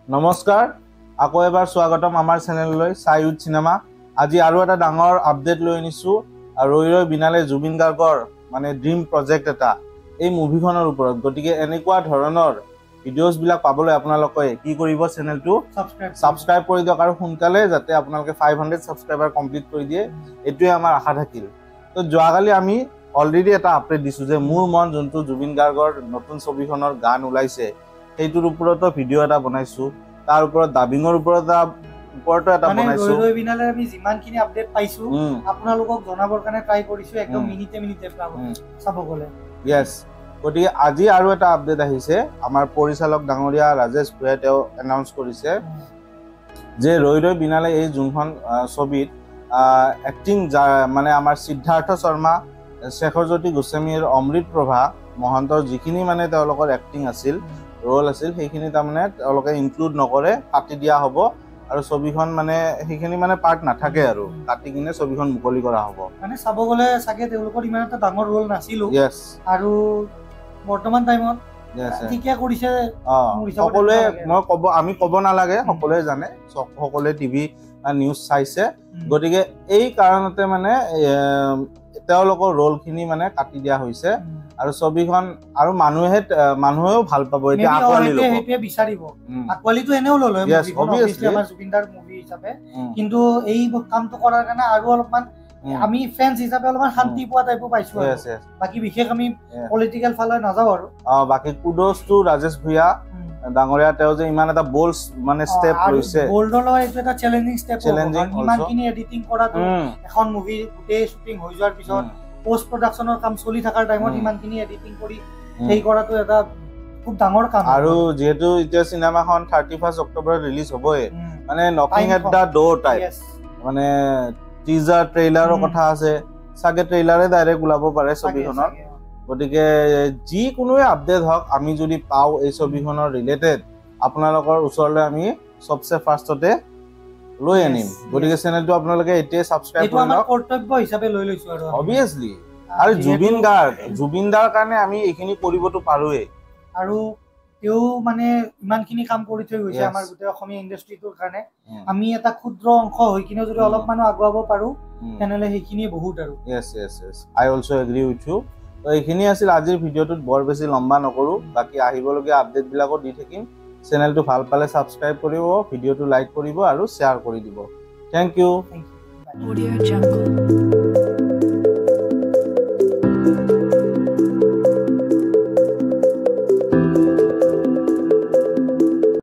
নমস্কাৰ আকৌ এবাৰ স্বাগতম আমাৰ চেনেললৈ সাইউড সিনেমা আজি আৰু এটা ডাঙৰ আপডেট লৈ আনিছো ৰৈ ৰৈ বিনালে জুবিন গাৰ্গৰ মানে ড্ৰিম প্ৰজেক্ট এটা এই মুভিখনৰ ওপৰত গটিকে এনেকুৱা ধৰণৰ ভিডিওস বিলাক পাবলৈ আপোনালোকে কি কৰিব চেনেলটো সাবস্ক্ৰাইব কৰি দিয়ক আৰু সোনকালে যাতে আপোনালোকে 500 সাবস্ক্ৰাইবাৰ কমপ্লিট কৰি দিয়ে এটোৱে আমাৰ আশা থাকিল তো যোৱাকালি আমি অলৰেডি এটা আপডেট দিছো যে মোৰ মন যোনটো জুবিন গাৰ্গৰ নতুন ছবিখনৰ গান ওলাইছে এইটোৰ ওপৰত ভিডিও এটা বনাইছো তাৰ ওপৰত ডাবিঙৰ ওপৰতো এটা বনাইছো ৰৈ ৰৈ বিনালে আমি যিমানখিনি আপডেট পাইছো আপোনালোকক জনাবৰ কাৰণে ট্ৰাই কৰিছো একদম মিনিটে চাব গলে यस গতিকে আজি আৰু এটা আপডেট আহিছে আমাৰ পৰিচালক ডাঙৰীয়া ৰাজেশ ভুয়াই তেওঁ এনাউন্স কৰিছে যে ৰৈ ৰৈ বিনালে এই যোনখন ছবিত এক্টিং মানে আমাৰ সিদ্ধাৰ্থ শৰ্মা শেখৰজ্যোতি গোস্বামীৰ অমৃত প্ৰভা মহন্তৰ যিখিনি মানে তেওঁলোকৰ এক্টিং আছিল ৰোল আছিল সেইখিনি তাৰমানে তেওঁলোকে ইনক্লুড নকৰে কাটি দিয়া হ'ব আৰু ছবিখন মানে সেইখিনি মানে পাৰ্ট নাথাকে আৰু কাটি কিনে ছবিখন মুকলি কৰা হ'ব মানে চাব গলে সাকে তেওঁলোকৰ ইমান এটা ডাঙৰ ৰোল নাছিল यस আৰু বৰ্তমান টাইমত ঠিকে কৰিছে সকলোৱে মই কব আমি কব নালাগে সকলোৱে জানে সকলোৱে টিভি নিউজ চাইছে গতিকে এই কাৰণতে মানে তেওঁলোকৰ ৰোলখিনি মানে কাটি দিয়া হৈছে আৰু ছবিখন আৰু মানুহেও ভাল পাব এটা আকোৱালি ল'ব হেতিয়া বিচাৰিব আকোৱালিটো এনেও ললে অবভিয়াসলি আমাৰ জুবিনদাৰ মুভি হিচাপে কিন্তু এই কামটো কৰাৰ কাৰণে আৰু অলপমান আমি ফ্যান্স হিচাপে অলপমান শান্তি পোৱা টাইপো পাইছো বাকি বিশেষ আমি পলিটিক্যাল ফালে নাযাও আৰু বাকি কুডোস টু ৰাজেশ ভুয়া ডাঙৰীয়া তেওঁ যে ইমান এটা বোল্ড মানে স্টেপ লৈছে বোল্ডৰ লগত এইটো এটা চ্যালেঞ্জিং স্টেপ ইমান কিনি এডিটিং কৰাটো এখন মুভি গোটেই শুটিং হৈ যোৱাৰ পিছত পোস্ট প্ৰডাকশনৰ কাম চলি থাকাৰ টাইমত ইমানখিনি এডিটিং কৰি সেই কৰাটো এটা খুব ডাঙৰ কাম আৰু যেহেতু এতিয়া সিনেমাখন 31 অক্টোবৰত ৰিলিজ হ'বই মানে knocking at the door type মানে টিজাৰ ট্ৰেইলাৰৰ কথা আছে সাগে ট্ৰেইলাৰে ডাইৰেক্ট ওলাব পাৰে ছবিখনৰ গতিকে যি কোনোৱে আপডেট হওক আমি যদি পাও এই ছবিখনৰ ৰিলেটেড আপোনালোকৰ ওচৰলৈ আমি সবচে ফাৰ্ষ্টতে লৈ আনিম গতিকে চেনেলটো আপোনালোকে এতিয়া সাবস্ক্ৰাইব কৰি লওক এইটো আমাৰ কৰ্তব্য হিচাপে লৈ লৈছো আৰু অবিয়াসলি আৰু জুবিনদাৰ কাৰণে আমি এইখিনি কৰিবতো পাৰোৱে আৰু তেও মানে ইমানখিনি কাম কৰি থৈ গৈছে আমাৰ গোটেই অসমীয়া ইন্ডাষ্ট্ৰিটোৰ কাৰণে আমি এটা ক্ষুদ্ৰ অংশ হৈ কিনে যদি অলপ মানুহ আগুৱাব পাৰো তেনেহলে সেইখিনি বহুত আৰু yes I also agree with you তো এইখিনি আছিল আজিৰ ভিডিওটোত বৰ বেছি লম্বা নকৰো বাকি আহিবলগীয়া আপডেট বিলাকো দি থাকিম চেনেলটো ভাল পালে সাবস্ক্ৰাইব কৰিব ভিডিওটো লাইক কৰিব আৰু শেয়াৰ কৰি দিব থ্যাংক ইউ Audio Jungle